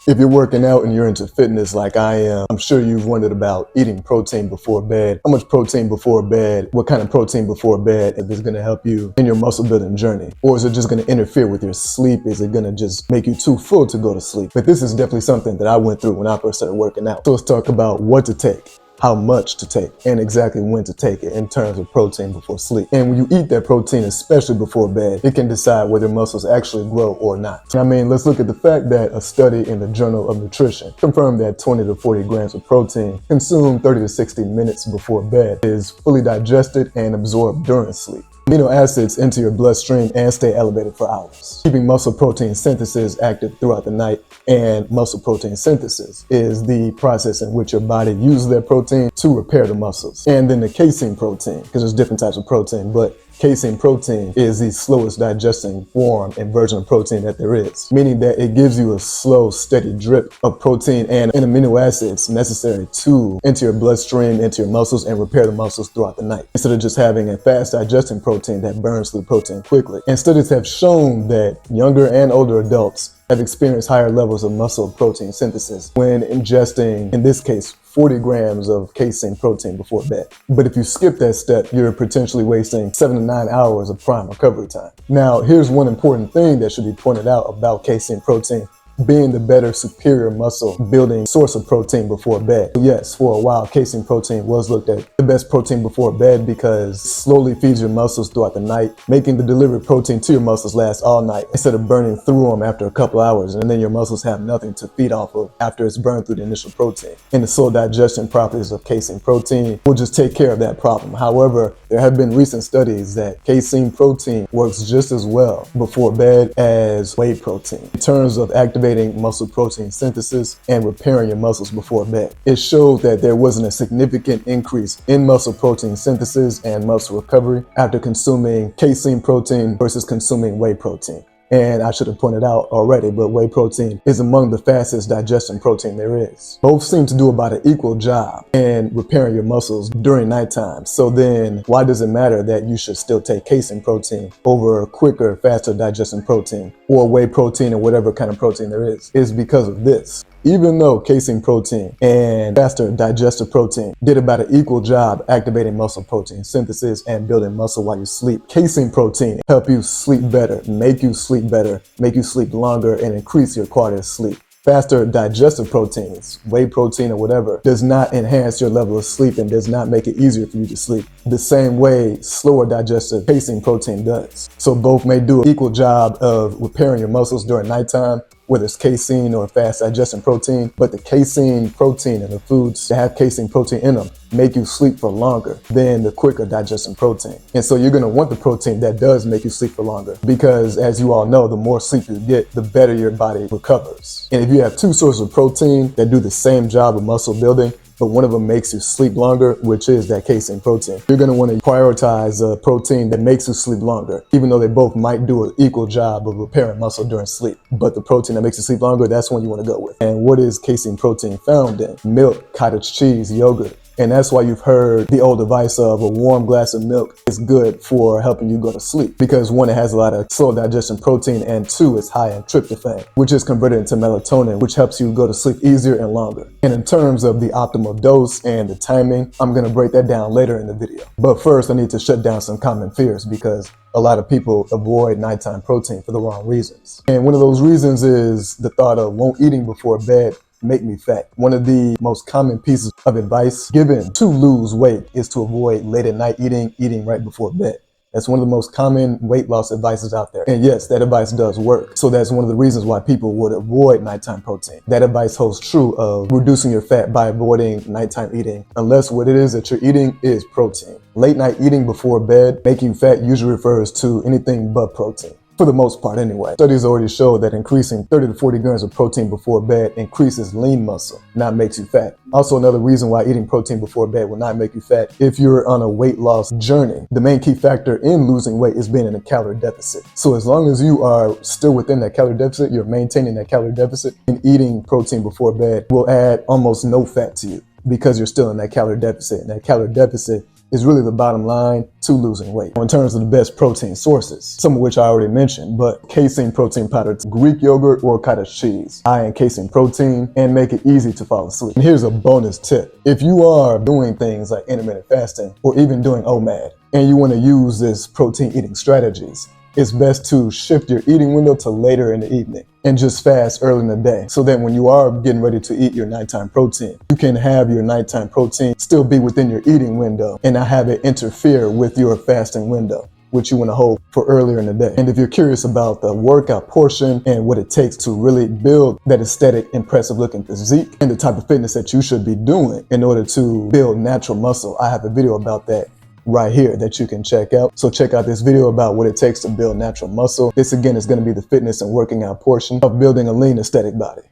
If you're working out and you're into fitness like I am, I'm sure you've wondered about eating protein before bed. How much protein before bed? What kind of protein before bed? If it's gonna help you in your muscle building journey? Or is it just gonna interfere with your sleep? Is it gonna just make you too full to go to sleep? But this is definitely something that I went through when I first started working out. So let's talk about what to take, how much to take, and exactly when to take it in terms of protein before sleep. And when you eat that protein, especially before bed, it can decide whether muscles actually grow or not. I mean, let's look at the fact that a study in the Journal of Nutrition confirmed that 20 to 40 grams of protein consumed 30 to 60 minutes before bed is fully digested and absorbed during sleep. Amino acids enter your bloodstream and stay elevated for hours, keeping muscle protein synthesis active throughout the night. And muscle protein synthesis is the process in which your body uses that protein to repair the muscles. And then the casein protein, because there's different types of protein, but casein protein is the slowest digesting form and version of protein that there is, meaning that it gives you a slow, steady drip of protein and amino acids necessary to enter your bloodstream, into your muscles, and repair the muscles throughout the night, instead of just having a fast digesting protein that burns through protein quickly. And studies have shown that younger and older adults have experienced higher levels of muscle protein synthesis when ingesting, in this case, 40 grams of casein protein before bed. But if you skip that step, you're potentially wasting 7 to 9 hours of prime recovery time. Now, here's one important thing that should be pointed out about casein protein being the better, superior muscle building source of protein before bed. Yes, for a while, casein protein was looked at the best protein before bed because it slowly feeds your muscles throughout the night, making the delivered protein to your muscles last all night instead of burning through them after a couple hours, and then your muscles have nothing to feed off of after it's burned through the initial protein. And the slow digestion properties of casein protein will just take care of that problem. However, there have been recent studies that casein protein works just as well before bed as whey protein in terms of activating muscle protein synthesis and repairing your muscles before bed. It showed that there wasn't a significant increase in muscle protein synthesis and muscle recovery after consuming casein protein versus consuming whey protein. And I should have pointed out already, but whey protein is among the fastest digesting protein there is. Both seem to do about an equal job in repairing your muscles during nighttime. So then why does it matter that you should still take casein protein over quicker, faster digesting protein or whey protein or whatever kind of protein there is? It's because of this. Even though casein protein and faster digestive protein did about an equal job activating muscle protein synthesis and building muscle while you sleep, casein protein help you sleep better, make you sleep longer, and increase your quality of sleep. Faster digestive proteins, whey protein or whatever, does not enhance your level of sleep and does not make it easier for you to sleep the same way slower digestive casein protein does. So both may do an equal job of repairing your muscles during nighttime, whether it's casein or fast digesting protein, but the casein protein and the foods that have casein protein in them make you sleep for longer than the quicker digesting protein. And so you're gonna want the protein that does make you sleep for longer because, as you all know, the more sleep you get, the better your body recovers. And if you have two sources of protein that do the same job of muscle building, but one of them makes you sleep longer, which is that casein protein, you're going to want to prioritize a protein that makes you sleep longer, even though they both might do an equal job of repairing muscle during sleep. But the protein that makes you sleep longer, that's one you want to go with. And what is casein protein found in? Milk, cottage cheese, yogurt. And that's why you've heard the old advice of a warm glass of milk is good for helping you go to sleep. Because one, it has a lot of slow digestion protein, and two, it's high in tryptophan, which is converted into melatonin, which helps you go to sleep easier and longer. And in terms of the optimal dose and the timing, I'm going to break that down later in the video. But first, I need to shut down some common fears because a lot of people avoid nighttime protein for the wrong reasons. And one of those reasons is the thought of, won't eating before bed make me fat? One of the most common pieces of advice given to lose weight is to avoid late at night eating right before bed. That's one of the most common weight loss advices out there. And yes, that advice does work. So that's one of the reasons why people would avoid nighttime protein. That advice holds true of reducing your fat by avoiding nighttime eating, unless what it is that you're eating is protein. Late night eating before bed making fat usually refers to anything but protein. For the most part anyway. Studies already show that increasing 30 to 40 grams of protein before bed increases lean muscle, not makes you fat. Also, another reason why eating protein before bed will not make you fat if you're on a weight loss journey. The main key factor in losing weight is being in a calorie deficit. So as long as you are still within that calorie deficit, you're maintaining that calorie deficit, and eating protein before bed will add almost no fat to you because you're still in that calorie deficit. And that calorie deficit is really the bottom line to losing weight. In terms of the best protein sources, some of which I already mentioned, but casein protein powder, Greek yogurt, or cottage cheese, high in casein protein, and make it easy to fall asleep. And here's a bonus tip. If you are doing things like intermittent fasting or even doing OMAD, and you want to use this protein eating strategies, it's best to shift your eating window to later in the evening and just fast early in the day, so that when you are getting ready to eat your nighttime protein, you can have your nighttime protein still be within your eating window and not have it interfere with your fasting window, which you want to hold for earlier in the day. And if you're curious about the workout portion and what it takes to really build that aesthetic, impressive looking physique and the type of fitness that you should be doing in order to build natural muscle, I have a video about that right here that you can check out. So check out this video about what it takes to build natural muscle. This again is going to be the fitness and working out portion of building a lean aesthetic body.